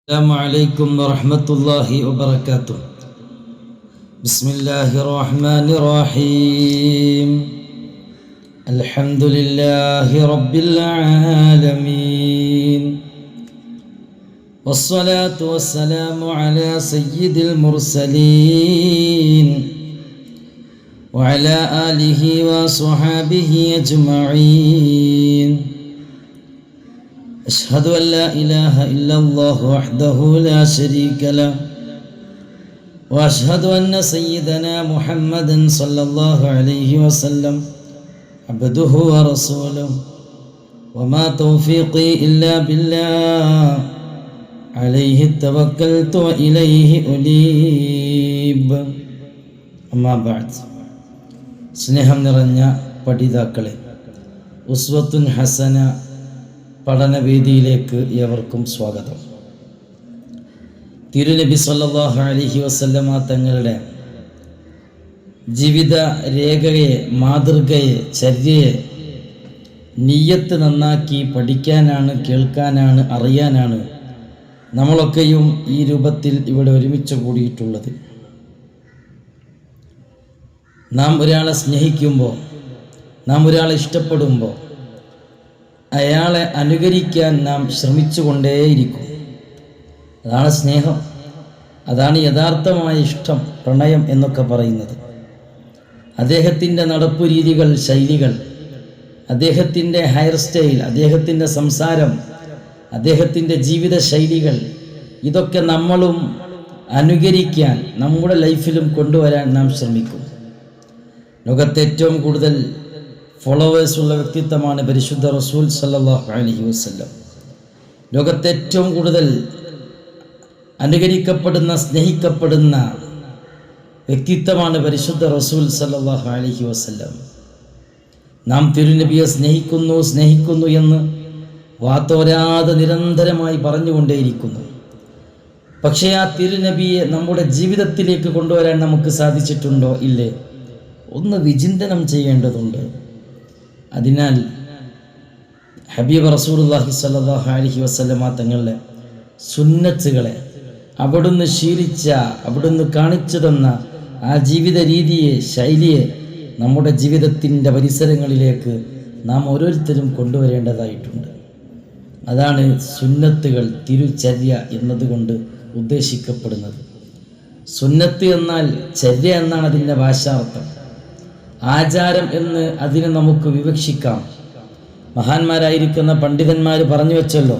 السلام عليكم ورحمة الله وبركاته. بسم الله الرحمن الرحيم. الحمد لله رب العالمين، والصلاة والسلام على سيد المرسلين وعلى آله وصحابه أجمعين. أشهد أن لا إله إلا الله وحده لا شريك له، وأشهد أن سيدنا محمدا صلى الله عليه وسلم عبده ورسوله، وما توفيقي إلا بالله عليه توكلت وإليه أنيب. أما بعد. സ്നേഹം നിറഞ്ഞ പഠിതാക്കളെ, ഉസ്വത്തുൻ ഹസന പഠനവേദിയിലേക്ക് ഏവർക്കും സ്വാഗതം. തിരുനബി സല്ലല്ലാഹു അലൈഹി വസല്ലമ തങ്ങളുടെ ജീവിത രേഖയെ, മാതൃകയെ, ചര്യയെ നിയ്യത്ത് നന്നാക്കി പഠിക്കാനാണ്, കേൾക്കാനാണ്, അറിയാനാണ് നമ്മളൊക്കെയും ഈ രൂപത്തിൽ ഇവിടെ ഒരുമിച്ച് കൂടിയിട്ടുള്ളത്. നാം ഒരാളെ സ്നേഹിക്കുമ്പോൾ, നാം ഒരാളെ ഇഷ്ടപ്പെടുമ്പോൾ അയാളെ അനുകരിക്കാൻ നാം ശ്രമിച്ചുകൊണ്ടേയിരിക്കും. അതാണ് സ്നേഹം, അതാണ് യഥാർത്ഥമായ ഇഷ്ടം, പ്രണയം എന്നൊക്കെ പറയുന്നത്. അദ്ദേഹത്തിൻ്റെ നടപ്പു രീതികൾ, ശൈലികൾ, അദ്ദേഹത്തിൻ്റെ ഹെയർ സ്റ്റൈൽ, അദ്ദേഹത്തിൻ്റെ സംസാരം, അദ്ദേഹത്തിൻ്റെ ജീവിത ശൈലികൾ, ഇതൊക്കെ നമ്മളും അനുകരിക്കാൻ, നമ്മുടെ ലൈഫിലും കൊണ്ടുവരാൻ നാം ശ്രമിക്കും. ലോകത്തെ ഏറ്റവും കൂടുതൽ ഫോളോവേഴ്സ് ഉള്ള വ്യക്തിത്വമാണ് പരിശുദ്ധ റസൂൽ സല്ലല്ലാഹു അലൈഹി വസല്ലം. ലോകത്തെ ഏറ്റവും കൂടുതൽ അനുകരിക്കപ്പെടുന്ന, സ്നേഹിക്കപ്പെടുന്ന വ്യക്തിത്വമാണ് പരിശുദ്ധ റസൂൽ സല്ലല്ലാഹു അലൈഹി വസല്ലം. നാം തിരുനബിയെ സ്നേഹിക്കുന്നു എന്ന് വാത്തോരാതെ നിരന്തരമായി പറഞ്ഞുകൊണ്ടേയിരിക്കുന്നു. പക്ഷേ ആ തിരുനബിയെ നമ്മുടെ ജീവിതത്തിലേക്ക് കൊണ്ടുവരാൻ നമുക്ക് സാധിച്ചിട്ടുണ്ടോ? ഇല്ലേ? ഒന്ന് വിചിന്തനം ചെയ്യേണ്ടതുണ്ട്. അതിനാൽ ഹബീബ് റസൂലുള്ളാഹി സ്വല്ലല്ലാഹു അലൈഹി വസല്ലമ തങ്ങളുടെ സുന്നത്തുകളെ, അവിടുന്ന് ശീലിച്ച, അവിടുന്ന് കാണിച്ചു തന്ന ആ ജീവിത രീതിയെ, ശൈലിയെ നമ്മുടെ ജീവിതത്തിൻ്റെ പരിസരങ്ങളിലേക്ക് നാം ഓരോരുത്തരും കൊണ്ടുവരേണ്ടതായിട്ടുണ്ട്. അതാണ് സുന്നത്തുകൾ, തിരുചര്യ എന്നതുകൊണ്ട് ഉദ്ദേശിക്കപ്പെടുന്നത്. സുന്നത്ത് എന്നാൽ ചര്യ എന്നാണ് അതിൻ്റെ ഭാഷാർത്ഥം. ആചാരം എന്ന് അതിനെ നമുക്ക് വിവക്ഷിക്കാം. മഹാന്മാരായിരിക്കുന്ന പണ്ഡിതന്മാർ പറഞ്ഞു വെച്ചല്ലോ,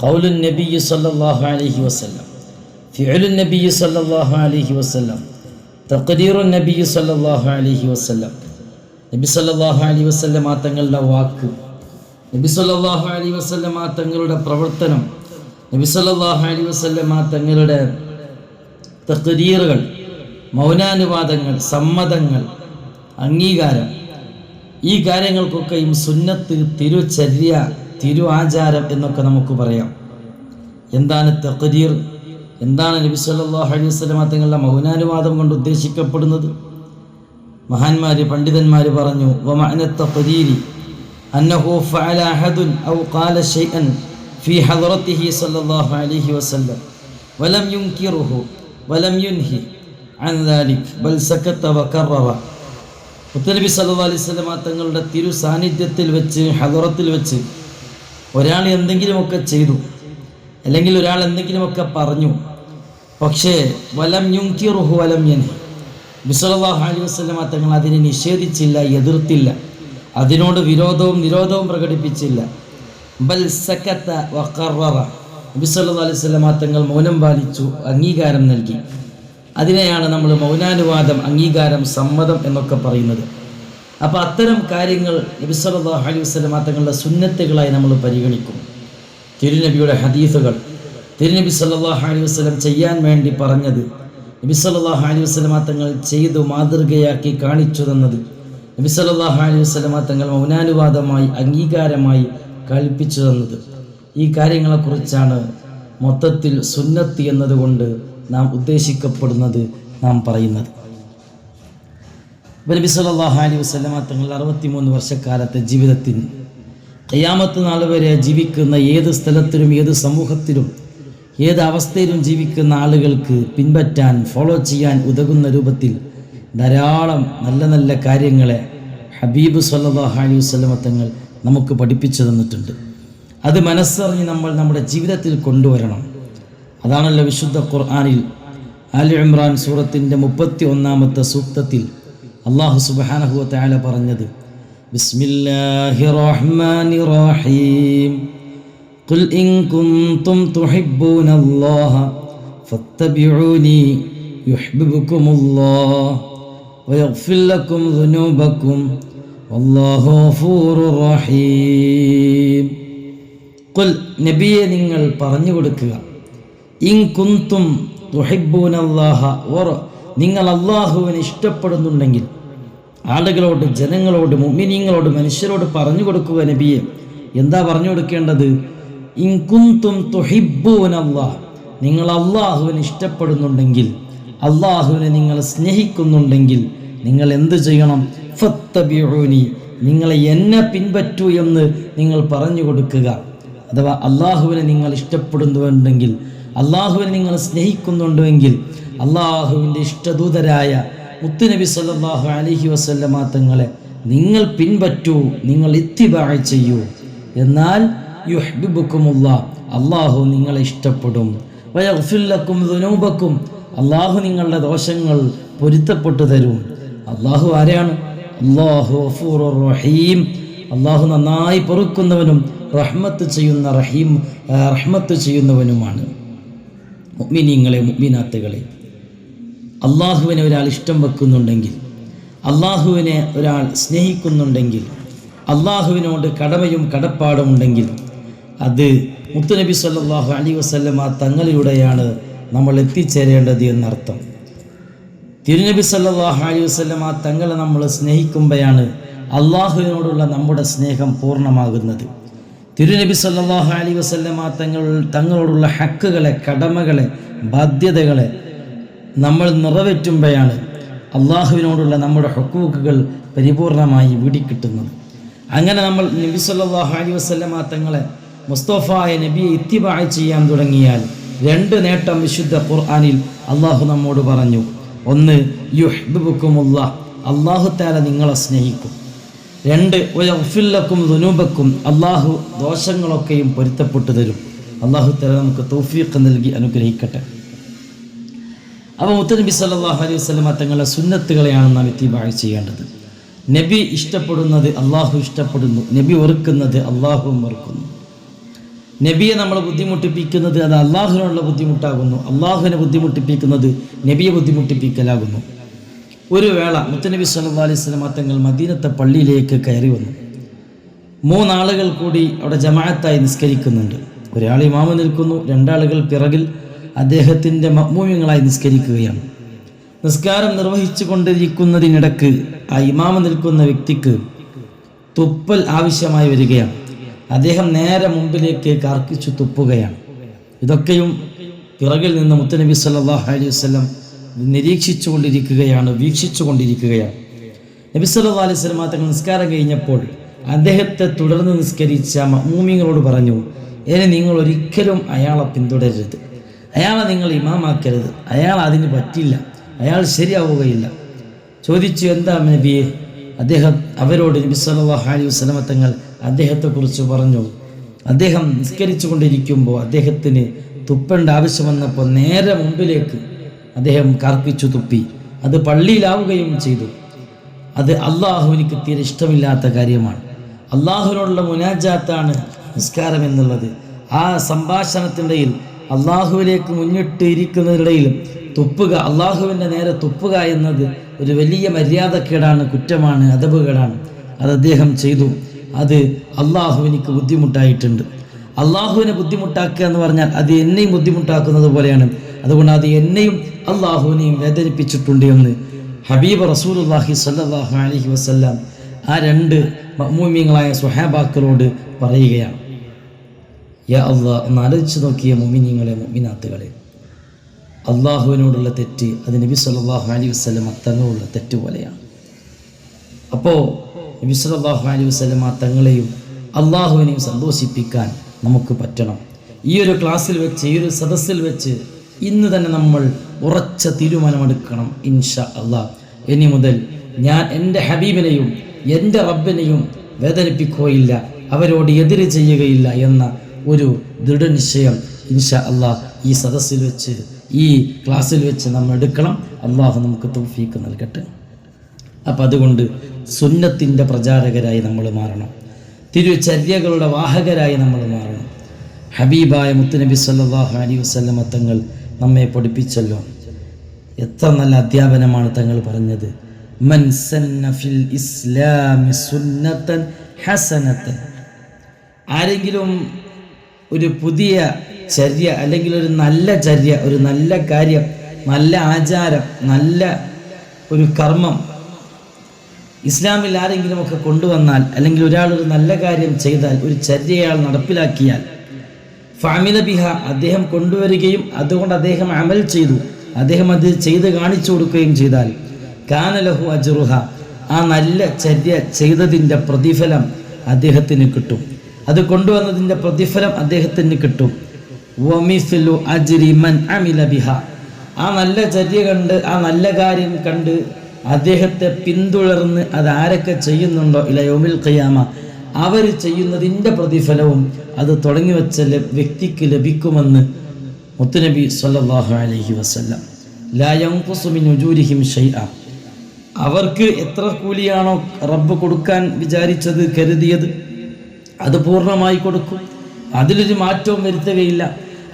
ഖൗലുൻ നബിയ്യി സല്ലല്ലാഹു അലൈഹി വസല്ലം, ഫിഅലുൻ നബിയ്യി സല്ലല്ലാഹു അലൈഹി വസല്ലം, തഖ്ദീറുൻ നബിയ്യി സല്ലല്ലാഹു അലൈഹി വസല്ലം. നബി സല്ലല്ലാഹു അലൈഹി വസല്ലം തങ്ങളുടെ വാക്ക്, നബി സല്ലല്ലാഹു അലൈഹി വസല്ലം തങ്ങളുടെ പ്രവർത്തനം, നബി സല്ലല്ലാഹു അലൈഹി വസല്ലം തങ്ങളുടെ തഖ്ദീറുകൾ, മൗനാനുവാദങ്ങൾ, സമ്മതങ്ങൾ, അംഗീകാരം, ഈ കാര്യങ്ങൾക്കൊക്കെയും സുന്നത്ത്, തിരുചര്യ, തിരു ആചാരം എന്നൊക്കെ നമുക്ക് പറയാം. എന്താണ് തഖ്ദീർ? എന്താണ് നബി സല്ലല്ലാഹു അലൈഹി വസല്ലം തങ്ങളുടെ മൗനാനുവാദം കൊണ്ട് ഉദ്ദേശിക്കപ്പെടുന്നത്? മഹാന്മാർ, പണ്ഡിതന്മാർ പറഞ്ഞു, വമഅന തഖ്ദീരി അന്നഹു ഫഅല അഹദുൻ ഔ ഖാല ശൈഅൻ ഫീ ഹദ്റതിഹി സല്ലല്ലാഹു അലൈഹി വസല്ലം വലം യുൻകിറുഹു വലം യുൻഹി അൻ ദാലിക ബൽ സകത വകററ. മുത്തനബി സല്ലല്ലാഹു അലൈഹി വസല്ലം തങ്ങളുടെ തിരു സാന്നിധ്യത്തിൽ വെച്ച്, ഹദറത്തിൽ വെച്ച് ഒരാൾ എന്തെങ്കിലുമൊക്കെ ചെയ്തു, അല്ലെങ്കിൽ ഒരാൾ എന്തെങ്കിലുമൊക്കെ പറഞ്ഞു, പക്ഷേ വലം യുൻകിറുഹു വലം യൻഹി, നബി സല്ലല്ലാഹു അലൈഹി വസല്ലം തങ്ങൾ അതിനെ നിഷേധിച്ചില്ല, എതിർത്തില്ല, അതിനോട് നിരോധവും പ്രകടിപ്പിച്ചില്ല. ബൽ സകത വഖററ, നബി സല്ലല്ലാഹു അലൈഹി വസല്ലം തങ്ങൾ മൗനം പാലിച്ചു, അംഗീകാരം നൽകി. അതിനെയാണ് നമ്മൾ മൗനാനുവാദം, അംഗീകാരം, സമ്മതം എന്നൊക്കെ പറയുന്നത്. അപ്പോൾ അത്തരം കാര്യങ്ങൾ നബി സല്ലല്ലാഹു അലൈഹി വസല്ലം തങ്ങളുടെ സുന്നത്തുകളായി നമ്മൾ പരിഗണിക്കും. തിരുനബിയുടെ ഹദീസുകൾ, തിരുനബി സല്ലല്ലാഹു അലൈഹി വസല്ലം ചെയ്യാൻ വേണ്ടി പറഞ്ഞത്, നബി സല്ലല്ലാഹു അലൈഹി വസല്ലം തങ്ങൾ ചെയ്തു മാതൃകയാക്കി കാണിച്ചു തന്നത്, നബി സല്ലല്ലാഹു അലൈഹി വസല്ലം തങ്ങൾ മൗനാനുവാദമായി, അംഗീകാരമായി കൽപ്പിച്ചു തന്നത്, ഈ കാര്യങ്ങളെക്കുറിച്ചാണ് മൊത്തത്തിൽ സുന്നത്ത് എന്നതുകൊണ്ട് നാം ഉദ്ദേശിക്കപ്പെടുന്നത്, നാം പറയുന്നത്. നബി സല്ലല്ലാഹു അലൈഹി വസല്ലം തങ്ങൾ 63 വർഷക്കാലത്തെ ജീവിതത്തിന് ഖിയാമത്ത് നാൾ വരെ ജീവിക്കുന്ന ഏത് സ്ഥലത്തിലും, ഏത് സമൂഹത്തിലും ഏത് അവസ്ഥയിലും ജീവിക്കുന്ന ആളുകൾക്ക് പിൻപറ്റാൻ, ഫോളോ ചെയ്യാൻ ഉതകുന്ന രൂപത്തിൽ ധാരാളം നല്ല നല്ല കാര്യങ്ങളെ ഹബീബ് സല്ലല്ലാഹു അലൈഹി വസല്ലം തങ്ങൾ നമുക്ക് പഠിപ്പിച്ചു തന്നിട്ടുണ്ട്. അത് മനസ്സറിഞ്ഞ് നമ്മൾ നമ്മുടെ ജീവിതത്തിൽ കൊണ്ടുവരണം. അതാണല്ലോ വിശുദ്ധ ഖുർആനിൽ ആലി ഇമ്രാൻ സൂറത്തിൻ്റെ 31-ാമത്തെ സൂക്തത്തിൽ അല്ലാഹു സുബ്ഹാനഹു വ തആല പറഞ്ഞത്, ബിസ്മില്ലാഹിർ റഹ്മാനിർ റഹീം ഖുൽ ഇൻ കുൻതും തുഹിബ്ബൂനല്ലാഹ ഫത്തബിഊനി യുഹ്ബിബുകുമുല്ലാഹ് വയഗ്ഫിർ ലക്കും ദുനൂബക്കും വല്ലാഹു ഗഫൂറുർ റഹീം. ഖുൽ നബിയെ നിങ്ങൾ പറഞ്ഞു കൊടുക്കുക, ഇൻ കുൻതും തുഹിബ്ബൂനല്ലാഹ, നിങ്ങൾ അല്ലാഹുവിനെ ഇഷ്ടപ്പെടുന്നുണ്ടെങ്കിൽ ആളുകളോട്, ജനങ്ങളോട്, മുഅ്മിനീങ്ങളോട്, മനുഷ്യരോട് പറഞ്ഞു കൊടുക്കുക നബിയെ. എന്താ പറഞ്ഞു കൊടുക്കേണ്ടത്? ഇൻ കുൻതും തുഹിബ്ബൂനല്ലാഹ്, നിങ്ങൾ അല്ലാഹുവിനെ ഇഷ്ടപ്പെടുന്നുണ്ടെങ്കിൽ, അല്ലാഹുവിനെ നിങ്ങൾ സ്നേഹിക്കുന്നുണ്ടെങ്കിൽ നിങ്ങൾ എന്ത് ചെയ്യണം? ഫത്തബിഊനി, നിങ്ങൾ എന്നെ പിൻപറ്റൂ എന്ന് നിങ്ങൾ പറഞ്ഞു കൊടുക്കുക. അഥവാ അല്ലാഹുവിനെ നിങ്ങൾ ഇഷ്ടപ്പെടുന്നുണ്ടെങ്കിൽ, അല്ലാഹുവിനെ നിങ്ങൾ സ്നേഹിക്കുന്നുണ്ടെങ്കിൽ അല്ലാഹുവിൻ്റെ ഇഷ്ടദൂതരായ മുത്തുനബി സല്ലല്ലാഹു അലൈഹി വസല്ലമ തങ്ങളെ നിങ്ങൾ പിൻപറ്റൂ, നിങ്ങൾ ഇത്തിബാ ചെയ്യൂ. എന്നാൽ യുഹ്ബിബുകുമുല്ലാഹ്, അല്ലാഹു നിങ്ങളെ ഇഷ്ടപ്പെടും. വയഗ്ഫിർ ലക്കും ദുനൂബക്കും, അല്ലാഹു നിങ്ങളുടെ ദോഷങ്ങൾ പൊരുത്തപ്പെട്ടു തരും. അല്ലാഹു ആരാണ്? അല്ലാഹു ഗഫൂറുർ റഹീം, അല്ലാഹു നന്നായി പൊറുക്കുന്നവനും റഹ്മത്ത് ചെയ്യുന്നവനുമാണ്. മുഅ്മിനീങ്ങളെ, മുഅ്മിനാത്തുകളെ, അല്ലാഹുവിനെ ഒരാൾ ഇഷ്ടം വെക്കുന്നുണ്ടെങ്കിൽ, അല്ലാഹുവിനെ ഒരാൾ സ്നേഹിക്കുന്നുണ്ടെങ്കിൽ, അല്ലാഹുവിനോട് കടമയും കടപ്പാടും ഉണ്ടെങ്കിൽ അത് മുത്തുനബി സല്ലല്ലാഹു അലൈഹി വസല്ലമ തങ്ങളിലൂടെയാണ് നമ്മൾ എത്തിച്ചേരേണ്ടത് എന്നർത്ഥം. തിരുനബി സല്ലല്ലാഹു അലൈഹി വസല്ലമ തങ്ങളെ നമ്മൾ സ്നേഹിക്കുമ്പോഴാണ് അല്ലാഹുവിനോടുള്ള നമ്മുടെ സ്നേഹം പൂർണ്ണമാകുന്നത്. തിരുനബി സല്ലല്ലാഹു അലൈഹി വസല്ലമ തങ്ങളോടുള്ള ഹക്കുകളെ, കടമകളെ, ബാധ്യതകളെ നമ്മൾ നിറവേറ്റുമ്പോഴാണ് അല്ലാഹുവിനോടുള്ള നമ്മുടെ ഹുക്കൂക്കുകൾ പരിപൂർണമായി വീടിക്കിട്ടുന്നത്. അങ്ങനെ നമ്മൾ നബി സല്ലല്ലാഹു അലൈഹി വസല്ലമ തങ്ങളെ, മുസ്തഫായ നബിയെ ഇത്തിബാ ചെയ്യാൻ തുടങ്ങിയാൽ രണ്ട് നേട്ടം വിശുദ്ധ ഖുർആനിൽ അല്ലാഹു നമ്മോട് പറഞ്ഞു. ഒന്ന്, യുഹ്ബിബുകുമുല്ലാഹ്, അല്ലാഹു തആല നിങ്ങളെ സ്നേഹിക്കും. രണ്ട്, വയഗ്ഫിർ ലക്കും ദുനൂബക്കും, അല്ലാഹു ദോഷങ്ങളൊക്കെയും പൊരുത്തപ്പെട്ടു തരും. അല്ലാഹു തആല നമുക്ക് തൗഫീഖ് നൽകി അനുഗ്രഹിക്കട്ടെ. അപ്പോൾ മുത്തുനബി സല്ലല്ലാഹു അലൈഹി വസല്ലമ തങ്ങളുടെ സുന്നത്തുകളെയാണ് നാം ഇത്തിബാ ചെയ്യേണ്ടത്. നബി ഇഷ്ടപ്പെടുന്നത് അല്ലാഹു ഇഷ്ടപ്പെടുന്നു, നബി വെറുക്കുന്നത് അല്ലാഹുവും വെറുക്കുന്നു. നബിയെ നമ്മൾ ബുദ്ധിമുട്ടിപ്പിക്കുന്നത് അത് അല്ലാഹുവിനുള്ള ബുദ്ധിമുട്ടാകുന്നു, അല്ലാഹുവിനെ ബുദ്ധിമുട്ടിപ്പിക്കുന്നത് നബിയെ ബുദ്ധിമുട്ടിപ്പിക്കലാകുന്നു. ഒരു വേള മുത്തുനബി സല്ലല്ലാഹു അലൈഹി വസല്ലമ തങ്ങൾ മദീനത്തെ പള്ളിയിലേക്ക് കയറി വന്നു. 3 ആളുകൾ കൂടി അവിടെ ജമാഅത്തായി നിസ്കരിക്കുന്നുണ്ട്. ഒരാൾ ഇമാമ് നിൽക്കുന്നു, 2 ആളുകൾ പിറകിൽ അദ്ദേഹത്തിൻ്റെ മഅ്മൂമിങ്ങളായി നിസ്കരിക്കുകയാണ്. നിസ്കാരം നിർവഹിച്ചു കൊണ്ടിരിക്കുന്നതിനിടക്ക് ആ ഇമാമ് നിൽക്കുന്ന വ്യക്തിക്ക് തുപ്പൽ ആവശ്യമായി വരികയാണ്. അദ്ദേഹം നേരെ മുമ്പിലേക്ക് കാർക്കിച്ചു തുപ്പുകയാണ്. ഇതൊക്കെയും പിറകിൽ നിന്ന് മുത്തുനബി സല്ലല്ലാഹു അലൈഹി വസല്ലം നിരീക്ഷിച്ചു കൊണ്ടിരിക്കുകയാണ്, വീക്ഷിച്ചു കൊണ്ടിരിക്കുകയാണ്. നബി സല്ലല്ലാഹു അലൈഹി വസല്ലം തങ്ങൾ നിസ്കാരം കഴിഞ്ഞപ്പോൾ അദ്ദേഹത്തെ തുടർന്ന് നിസ്കരിച്ച മഅ്മൂമിങ്ങളോട് പറഞ്ഞു, ഇനി നിങ്ങൾ ഒരിക്കലും അയാളെ പിന്തുടരരുത്, അയാളെ നിങ്ങൾ ഇമാമാക്കരുത്, അയാൾ അതിന് പറ്റില്ല, അയാൾ ശരിയാവുകയില്ല. ചോദിച്ചു, എന്താ നബിയെ? അവരോട് നബി സല്ലല്ലാഹു അലൈഹി വസല്ലം തങ്ങൾ അദ്ദേഹത്തെക്കുറിച്ച് പറഞ്ഞു. അദ്ദേഹം നിസ്കരിച്ചു കൊണ്ടിരിക്കുമ്പോൾ അദ്ദേഹത്തിന് തുപ്പേണ്ട ആവശ്യം വന്നപ്പോൾ നേരെ മുമ്പിലേക്ക് അദ്ദേഹം കാർപ്പിച്ചു തുപ്പി. അത് പള്ളിയിലാവുകയും ചെയ്തു. അത് അള്ളാഹുവിനിക്ക് തീരെ ഇഷ്ടമില്ലാത്ത കാര്യമാണ്. അള്ളാഹുവിനോടുള്ള മുനാജാത്താണ് നിസ്കാരം എന്നുള്ളത്. ആ സംഭാഷണത്തിനിടയിൽ അള്ളാഹുവിലേക്ക് മുന്നിട്ട് ഇരിക്കുന്നതിനിടയിൽ തുപ്പുക, അള്ളാഹുവിൻ്റെ നേരെ തുപ്പുക എന്നത് ഒരു വലിയ മര്യാദക്കേടാണ്, കുറ്റമാണ്, അദബുകേടാണ്. അത് അദ്ദേഹം ചെയ്തു. അത് അള്ളാഹുവിനിക്ക് ബുദ്ധിമുട്ടായിട്ടുണ്ട്. അള്ളാഹുവിനെ ബുദ്ധിമുട്ടാക്കുക എന്ന് പറഞ്ഞാൽ അത് എന്നെയും ബുദ്ധിമുട്ടാക്കുന്നത് പോലെയാണ്. അതുകൊണ്ട് അത് എന്നെയും അള്ളാഹുവിനെയും വേദനിപ്പിച്ചിട്ടുണ്ട് എന്ന് ഹബീബ് റസൂലുള്ളാഹി സ്വല്ലല്ലാഹു അലൈഹി വസല്ലം ആ 2 മഅ്മൂമിങ്ങളായ സ്വഹാബാക്കളോട് പറയുകയാണ്. യാ അല്ലാഹ്, ഒന്ന് ആലോചിച്ച് നോക്കിയ മുഅ്മിനീങ്ങളെ, മുഅ്മിനാത്തുകളെ, അള്ളാഹുവിനോടുള്ള തെറ്റ് അത് നബി സല്ലല്ലാഹു അലൈഹി വസല്ലം തങ്ങളുള്ള തെറ്റ് പോലെയാണ്. അപ്പോൾ നബി സല്ലല്ലാഹു അലൈഹി വസല്ലം തങ്ങളെയും അള്ളാഹുവിനെയും സന്തോഷിപ്പിക്കാൻ നമുക്ക് പറ്റണം. ഈ ഒരു ക്ലാസ്സിൽ വെച്ച്, ഈ ഒരു സദസ്സിൽ വെച്ച് ഇന്ന് തന്നെ നമ്മൾ ഉറച്ച തീരുമാനമെടുക്കണം. ഇൻഷാ അള്ളാഹ് ഇനി മുതൽ ഞാൻ എൻ്റെ ഹബീബിനെയും എൻ്റെ റബ്ബിനെയും വേദനിപ്പിക്കുകയില്ല, അവരോട് എതിര് ചെയ്യുകയില്ല എന്ന ഒരു ദൃഢനിശ്ചയം ഇൻഷാ അള്ളാഹ് ഈ സദസ്സിൽ വെച്ച്, ഈ ക്ലാസ്സിൽ വെച്ച് നമ്മൾ എടുക്കണം. അള്ളാഹു നമുക്ക് തൗഫീക്ക് നൽകട്ടെ. അപ്പം അതുകൊണ്ട് സുന്നത്തിൻ്റെ പ്രചാരകരായി നമ്മൾ മാറണം, തിരുചര്യകളുടെ വാഹകരായി നമ്മൾ മാറണം. ഹബീബായ മുത്തുനബി സല്ലല്ലാഹു അലൈഹി വസല്ലം തങ്ങൾ നമ്മെ പഠിപ്പിച്ചല്ലോ. എത്ര നല്ല അധ്യാപനമാണ് തങ്ങൾ പറഞ്ഞത്. മൻ സന്ന ഫിൽ ഇസ്ലാമി സുന്നത്തൻ ഹസനത്തൻ. ആരെങ്കിലും ഒരു പുതിയ ചര്യ അല്ലെങ്കിൽ ഒരു നല്ല ചര്യ, ഒരു നല്ല കാര്യം, നല്ല ആചാരം, നല്ല ഒരു കർമ്മം ഇസ്ലാമിൽ ആരെങ്കിലുമൊക്കെ കൊണ്ടുവന്നാൽ, അല്ലെങ്കിൽ ഒരാളൊരു നല്ല കാര്യം ചെയ്താൽ, ഒരു ചര്യയാൾ നടപ്പിലാക്കിയാൽ, ഫഅമില ബിഹ, അദ്ദേഹം കൊണ്ടുവരികയും അതുകൊണ്ട് അദ്ദേഹം അമൽ ചെയ്തു, അദ്ദേഹം അത് ചെയ്ത് കാണിച്ചു കൊടുക്കുകയും ചെയ്താൽ, കാന ലഹു അജ്റുഹ, ആ നല്ല ചര്യ ചെയ്തതിൻ്റെ പ്രതിഫലം അദ്ദേഹത്തിന് കിട്ടും, അത് കൊണ്ടുവന്നതിൻ്റെ പ്രതിഫലം അദ്ദേഹത്തിന് കിട്ടും. വമിസ്ലു അജ്രി മൻ അമില ബിഹ, ആ നല്ല ചര്യ കണ്ട്, ആ നല്ല കാര്യം കണ്ട് അദ്ദേഹത്തെ പിന്തുടർന്ന് അത് ആരൊക്കെ ചെയ്യുന്നുണ്ടോ ഇല യൗമിൽ ഖിയാമ, അവർ ചെയ്യുന്നതിൻ്റെ പ്രതിഫലവും അത് തുടങ്ങി വെച്ച വ്യക്തിക്ക് ലഭിക്കുമെന്ന് മുത്തുനബി സല്ലല്ലാഹു അലൈഹി വസല്ലം. ലാ യൻഖുസു മിൻ ഉജൂരിഹിം ഷൈഅ, അവർക്ക് എത്ര കൂലിയാണോ റബ്ബ് കൊടുക്കാൻ വിചാരിച്ചത്, കരുതിയത്, അത് പൂർണ്ണമായി കൊടുക്കും, അതിലൊരു മാറ്റവും വരുത്തുകയില്ല.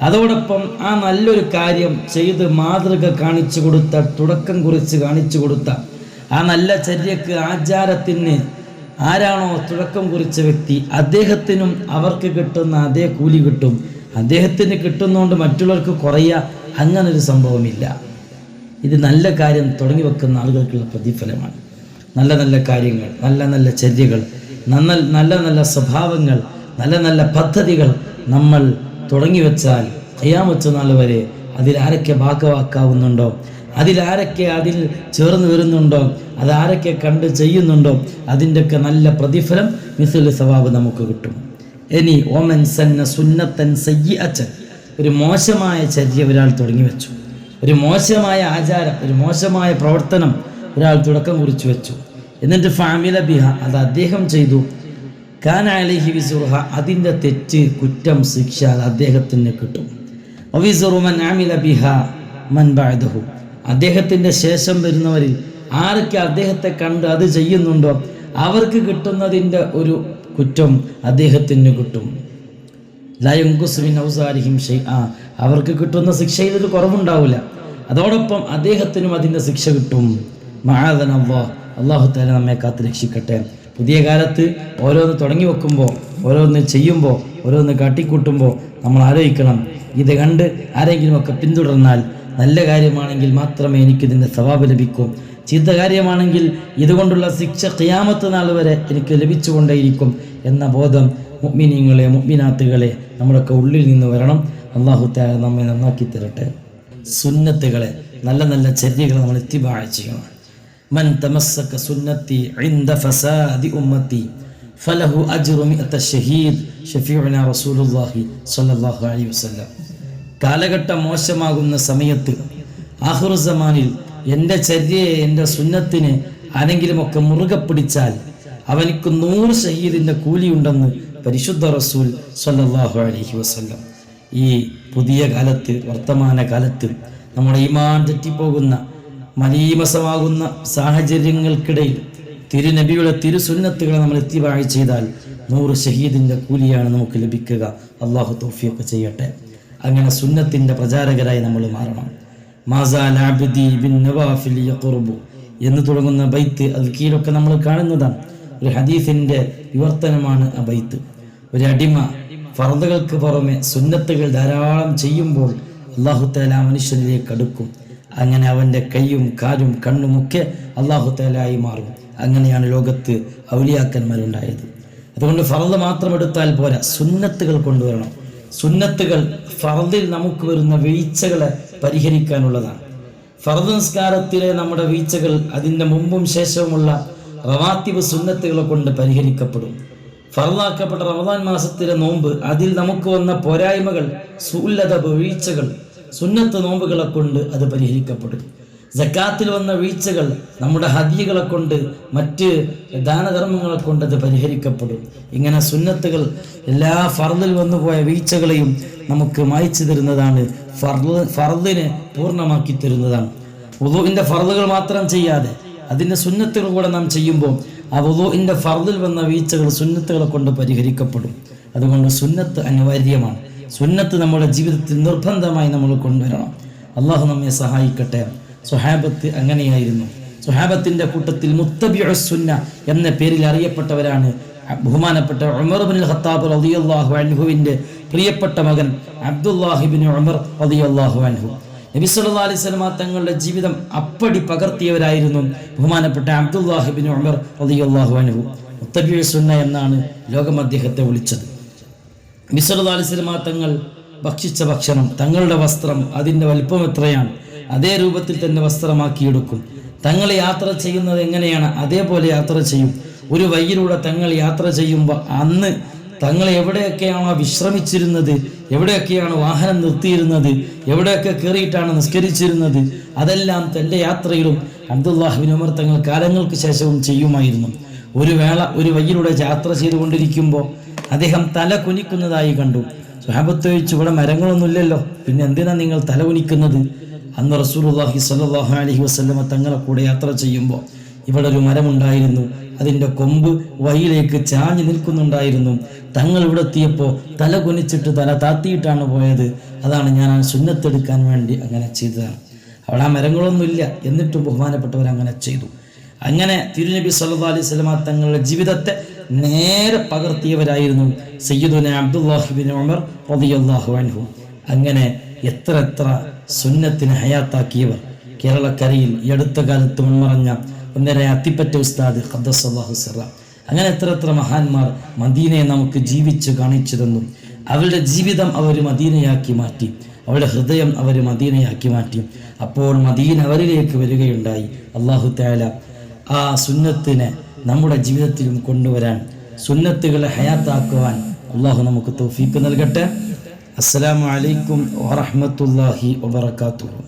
അതോടൊപ്പം ആ നല്ലൊരു കാര്യം ചെയ്ത് മാതൃക കാണിച്ചു കൊടുത്ത, തുടക്കം കുറിച്ച് കാണിച്ചു കൊടുത്ത, ആ നല്ല ചര്യക്ക്, ആചാരത്തിന് ആരാണോ തുടക്കം കുറിച്ച വ്യക്തി, അദ്ദേഹത്തിനും അവർക്ക് കിട്ടുന്ന അതേ കൂലി കിട്ടും. അദ്ദേഹത്തിന് കിട്ടുന്നതുകൊണ്ട് മറ്റുള്ളവർക്ക് കുറയുക, അങ്ങനൊരു സംഭവമില്ല. ഇത് നല്ല കാര്യം തുടങ്ങി വെക്കുന്ന ആളുകൾക്കുള്ള പ്രതിഫലമാണ്. നല്ല നല്ല കാര്യങ്ങൾ, നല്ല നല്ല ചര്യകൾ, നല്ല നല്ല സ്വഭാവങ്ങൾ, നല്ല നല്ല പദ്ധതികൾ നമ്മൾ തുടങ്ങി വെച്ചാൽ ഖിയാമത്ത് നാൾ വരെ അതിലാരൊക്കെ ഭാഗവാക്കാവുന്നുണ്ടോ, അതിലാരൊക്കെ അതിൽ ചേർന്ന് വരുന്നുണ്ടോ, അതാരൊക്കെ കണ്ട് ചെയ്യുന്നുണ്ടോ, അതിൻ്റെയൊക്കെ നല്ല പ്രതിഫലം മിസ്ലു സവാബ് നമുക്ക് കിട്ടും. ഇനി ഓമൻ സന്ന സുന്നത്തൻ സയ്യിഅത്തൻ, ഒരു മോശമായ ചര്യ ഒരാൾ തുടങ്ങി വെച്ചു, ഒരു മോശമായ ആചാരം, ഒരു മോശമായ പ്രവർത്തനം ഒരാൾ തുടക്കം കുറിച്ച് വെച്ചു, എന്നിട്ട് ഫഅമില ബിഹ, അത് അദ്ദേഹം ചെയ്തു, കാന അലൈഹി വിസ്റുഹ, അതിൻ്റെ തെറ്റ്, കുറ്റം, ശിക്ഷ അത് അദ്ദേഹത്തിന് കിട്ടും. വവിസ്റു മൻ അമില ബിഹ മൻ ബഅദഹു, അദ്ദേഹത്തിൻ്റെ ശേഷം വരുന്നവരിൽ ആരൊക്കെ അദ്ദേഹത്തെ കണ്ട് അത് ചെയ്യുന്നുണ്ടോ അവർക്ക് കിട്ടുന്നതിൻ്റെ ഒരു കുറ്റം അദ്ദേഹത്തിന് കിട്ടും. ലാ യൻഖുസു മിൻ ഔസാരിഹിം ഷൈഅ, അവർക്ക് കിട്ടുന്ന ശിക്ഷയിൽ ഒരു കുറവുണ്ടാവില്ല, അതോടൊപ്പം അദ്ദേഹത്തിനും അതിൻ്റെ ശിക്ഷ കിട്ടും. മഅദനല്ലാഹ്, അല്ലാഹു തആല നമ്മെ കാത്ത് രക്ഷിക്കട്ടെ. പുതിയ കാലത്ത് ഓരോന്ന് തുടങ്ങി വെക്കുമ്പോൾ, ഓരോന്ന് ചെയ്യുമ്പോൾ, ഓരോന്ന് കാട്ടിക്കൂട്ടുമ്പോൾ നമ്മൾ ആലോചിക്കണം, ഇത് കണ്ട് ആരെങ്കിലുമൊക്കെ പിന്തുടർന്നാൽ നല്ല കാര്യമാണെങ്കിൽ മാത്രമേ എനിക്കിതിൻ്റെ സവാബ് ലഭിക്കൂ, ചീത്ത കാര്യമാണെങ്കിൽ ഇതുകൊണ്ടുള്ള ശിക്ഷ ഖിയാമത്ത് നാൾ വരെ എനിക്ക് ലഭിച്ചുകൊണ്ടേയിരിക്കും എന്ന ബോധം മുഅ്മിനീങ്ങളെ, മുഅ്മിനാത്തുകളെ നമ്മുടെയൊക്കെ ഉള്ളിൽ നിന്ന് വരണം. അല്ലാഹു തആല നമ്മെ നന്നാക്കി തരട്ടെ. സുന്നത്തുകളെ, നല്ല നല്ല ചര്യകൾ നമ്മൾ ഇത്തിബാഅ ചെയ്യണം. മൻ തമസ്സക സുന്നത്തി ഇൻദ ഫസാദി ഉമ്മത്തി ഫലഹു അജ്റു മിഅത ഷഹീദ് ഷഫീഉനാ റസൂലുള്ളാഹി സ്വല്ലല്ലാഹു അലൈഹി വസല്ലം. കാലഘട്ടം മോശമാകുന്ന സമയത്ത്, ആഖിറു സമാനിൽ എൻ്റെ ചര്യയെ, എൻ്റെ സുന്നത്തിനെ ആരെങ്കിലുമൊക്കെ മുറുകെ പിടിച്ചാൽ അവനിക്ക് 100 ഷഹീദിൻ്റെ കൂലിയുണ്ടെന്ന് പരിശുദ്ധ റസൂൽ സ്വല്ലല്ലാഹു അലൈഹി വസല്ലം. ഈ പുതിയ കാലത്ത്, വർത്തമാന കാലത്ത് നമ്മുടെ ഈമാൻ തെറ്റിപ്പോകുന്ന, മലീമസമാകുന്ന സാഹചര്യങ്ങൾക്കിടയിൽ തിരുനബിയുടെ തിരുസുന്നത്തുകളെ നമ്മൾ ഇത്തിബാഅ ചെയ്താൽ 100 ഷഹീദിൻ്റെ കൂലിയാണ് നമുക്ക് ലഭിക്കുക. അള്ളാഹു തൗഫീഖ് ചെയ്യട്ടെ. അങ്ങനെ സുന്നത്തിൻ്റെ പ്രചാരകരായി നമ്മൾ മാറണം. മാസാൽ അബ്ദി ബിൻ നവാഫിൽ യഖ്റുബു എന്ന് തുടങ്ങുന്ന ബൈത്ത് അത് കീഴൊക്കെ നമ്മൾ കാണുന്നതാണ്. ഒരു ഹദീസിൻ്റെ വിവർത്തനമാണ് ആ ബൈത്ത്. ഒരു അടിമ ഫർദുകൾക്ക് പുറമെ സുന്നത്തുകൾ ധാരാളം ചെയ്യുമ്പോൾ അല്ലാഹു തആല മനുഷ്യനിലേക്ക് അടുക്കും. അങ്ങനെ അവൻ്റെ കൈയും കാലും കണ്ണുമൊക്കെ അല്ലാഹു തആലയായി മാറും. അങ്ങനെയാണ് ലോകത്ത് ഔലിയാക്കന്മാരുണ്ടായത്. അതുകൊണ്ട് ഫർദ് മാത്രം എടുത്താൽ പോരാ, സുന്നത്തുകൾ കൊണ്ടുവരണം. സുന്നത്തുകൾ ഫർദിൽ നമുക്ക് വരുന്ന വീഴ്ചകളെ പരിഹരിക്കാനുള്ളതാണ്. ഫർദ് നിസ്കാരത്തിലെ നമ്മുടെ വീഴ്ചകൾ അതിൻ്റെ മുമ്പും ശേഷവുമുള്ള റവാത്തിബ് സുന്നത്തുകളെ കൊണ്ട് പരിഹരിക്കപ്പെടും. ഫർളാക്കപ്പെട്ട റമദാൻ മാസത്തിലെ നോമ്പ്, അതിൽ നമുക്ക് വന്ന പോരായ്മകൾ, സുല്ലതബ്, വീഴ്ചകൾ, സുന്നത്ത് നോമ്പുകളെ കൊണ്ട് അത് പരിഹരിക്കപ്പെടും. സക്കാത്തിൽ വന്ന വീഴ്ചകൾ നമ്മുടെ ഹദിയകളെ കൊണ്ട്, മറ്റ് ദാനധർമ്മങ്ങളെ കൊണ്ട് അത് പരിഹരിക്കപ്പെടും. ഇങ്ങനെ സുന്നത്തുകൾ എല്ലാ ഫർദിൽ വന്നുപോയ വീഴ്ചകളെയും നമുക്ക് മായ്ച്ചു തരുന്നതാണ്, ഫർദിനെ പൂർണ്ണമാക്കി തരുന്നതാണ്. വുളൂഇന്റെ ഫർദുകൾ മാത്രം ചെയ്യാതെ അതിൻ്റെ സുന്നത്തുകൾ കൂടെ നാം ചെയ്യുമ്പോൾ ആ വുളൂഇന്റെ ഫർദിൽ വന്ന വീഴ്ചകൾ സുന്നത്തുകളെ കൊണ്ട് പരിഹരിക്കപ്പെടും. അതുകൊണ്ട് സുന്നത്ത് അനിവാര്യമാണ്. സുന്നത്ത് നമ്മുടെ ജീവിതത്തിൽ നിർബന്ധമായി നമ്മൾ കൊണ്ടുവരണം. അള്ളാഹു നമ്മെ സഹായിക്കട്ടെ. സ്വഹാബത്ത് അങ്ങനെയായിരുന്നു. സ്വഹാബത്തിൻ്റെ കൂട്ടത്തിൽ മുത്തബിഉസ് സുന്ന എന്ന പേരിൽ അറിയപ്പെട്ടവരാണ് ബഹുമാനപ്പെട്ട ഉമർ ഇബ്നുൽ ഖത്താബ് റളിയല്ലാഹു അൻഹുവിൻ്റെ പ്രിയപ്പെട്ട മകൻ അബ്ദുല്ലാഹി ഇബ്നു ഉമർ റളിയല്ലാഹു അൻഹു. നബി സല്ലല്ലാഹു അലൈഹി വസല്ലം തങ്ങളുടെ ജീവിതം അപ്പടി പകർത്തിയവരായിരുന്നു ബഹുമാനപ്പെട്ട അബ്ദുല്ലാഹി ഇബ്നു ഉമർ റളിയല്ലാഹു അൻഹു. മുത്തബിഉസ് സുന്ന എന്നാണ് ലോകം അദ്ദേഹത്തെ വിളിച്ചത്. നബി സല്ലല്ലാഹു അലൈഹി വസല്ലം തങ്ങൾ ഭക്ഷിച്ച ഭക്ഷണം, തങ്ങളുടെ വസ്ത്രം, അതിൻ്റെ വലിപ്പം എത്രയാണ് അതേ രൂപത്തിൽ തന്നെ വസ്ത്രമാക്കിയെടുക്കും. തങ്ങൾ യാത്ര ചെയ്യുന്നത് എങ്ങനെയാണ് അതേപോലെ യാത്ര ചെയ്യും. ഒരു വഴിയിലൂടെ തങ്ങൾ യാത്ര ചെയ്യുമ്പോൾ അന്ന് തങ്ങൾ എവിടെയൊക്കെയാണോ വിശ്രമിച്ചിരുന്നത്, എവിടെയൊക്കെയാണ് വാഹനം നിർത്തിയിരുന്നത്, എവിടെയൊക്കെ കയറിയിട്ടാണ് നിസ്കരിച്ചിരുന്നത്, അതെല്ലാം തൻ്റെ യാത്രയിലും അബ്ദുല്ലാഹി ഇബ്നു ഉമർ തങ്ങൾ കാലങ്ങൾക്ക് ശേഷവും ചെയ്യുമായിരുന്നു. ഒരു വേള ഒരു വഴിയിലൂടെ യാത്ര ചെയ്തുകൊണ്ടിരിക്കുമ്പോൾ അദ്ദേഹം തല കുനിക്കുന്നതായി കണ്ടു. സ്വഹാബത്ത് ചോദിച്ചു, ഇവിടെ മരങ്ങളൊന്നുമില്ലല്ലോ, പിന്നെ എന്തിനാ നിങ്ങൾ തല കുനിക്കുന്നത്? അന്ന് റസൂലുള്ളാഹി സ്വല്ലല്ലാഹു അലൈഹി വസല്ലമ തങ്ങളെ കൂടെ യാത്ര ചെയ്യുമ്പോൾ ഇവിടെ ഒരു മരമുണ്ടായിരുന്നു. അതിൻ്റെ കൊമ്പ് വഴിയിലേക്ക് ചാഞ്ഞു നിൽക്കുന്നുണ്ടായിരുന്നു. തങ്ങൾ ഇവിടെ എത്തിയപ്പോൾ തല കുനിച്ചിട്ട് തല താത്തിയിട്ടാണ് പോയത്. അതാണ് ഞാൻ ആ സുന്നത്തെടുക്കാൻ വേണ്ടി അങ്ങനെ ചെയ്തതാണ്. അവിടെ ആ മരങ്ങളൊന്നുമില്ല, എന്നിട്ടും ബഹുമാനപ്പെട്ടവർ അങ്ങനെ ചെയ്തു. അങ്ങനെ തിരുനബി സല്ലല്ലാഹു അലൈഹി വസല്ലമ തങ്ങളുടെ ജീവിതത്തെ നേരെ പകർത്തിയവരായിരുന്നു സയ്യിദുന അബ്ദുല്ലാഹി ഇബ്നു ഉമർ റളിയല്ലാഹു അൻഹു. അങ്ങനെ എത്ര സുന്നത്തിനെ ഹയാത്താക്കിയവർ കേരളക്കരയിൽ ഈ അടുത്ത കാലത്ത് മുൻമറഞ്ഞ ഒന്നര അത്തിപ്പറ്റ ഉസ്താദ് ഖദ്ദസല്ലാഹു സിറ, അങ്ങനെ എത്ര മഹാന്മാർ മദീനയെ നമുക്ക് ജീവിച്ച് കാണിച്ചു തന്നു. അവരുടെ ജീവിതം അവർ മദീനയാക്കി മാറ്റി, അവരുടെ ഹൃദയം അവർ മദീനയാക്കി മാറ്റി. അപ്പോൾ മദീന അവരിലേക്ക് വരികയുണ്ടായി. അല്ലാഹു തആല ആ സുന്നത്തിനെ നമ്മുടെ ജീവിതത്തിലും കൊണ്ടുവരാൻ, സുന്നത്തുകളെ ഹയാത്താക്കുവാൻ അല്ലാഹു നമുക്ക് തൗഫീഖ് നൽകട്ടെ. അസ്സലാമു അലൈക്കും വറഹ്മത്തുള്ളാഹി വബറകാതുഹു.